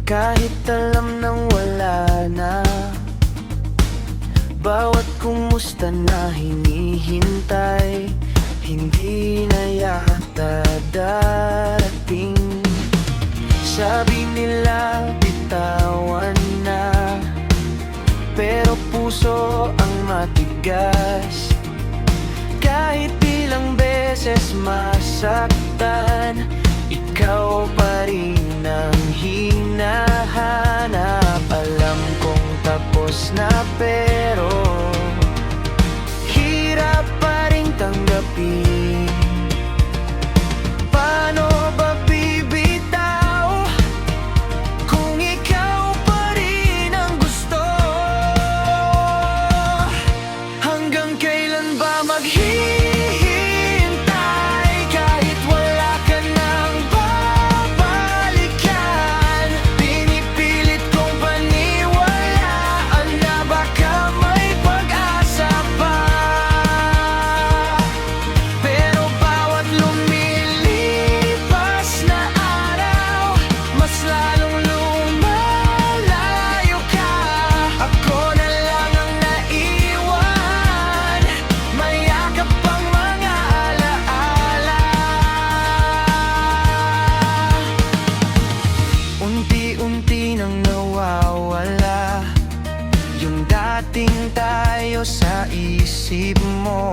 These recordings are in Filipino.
Kahit alam nang wala na, bawat kumusta na hinihintay, hindi na yata darating. Sabi nila bitawan na, pero puso ang matigas. Kahit ilang beses masaktan, ikaw pa rin ang hinahanap. Alam kong tapos na pero hirap pa rin tanggapin. Paano ba bibitaw kung ikaw pa rin ang gusto? Hanggang kailan ba maghihintay kahit wala ka nang babalikan? Pinipilit kong paniwalaan na baka may pag-asa pa, pero bawat lumilipas na araw, mas lalong lumalayo ka. Ako na lang ang naiwan, mayakap ang mga alaala. Unti-unti nang nawawala yung dating tayo sa isip mo,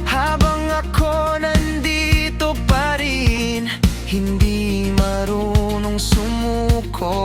habang ako nandito pa rin, hindi marunong sumuko.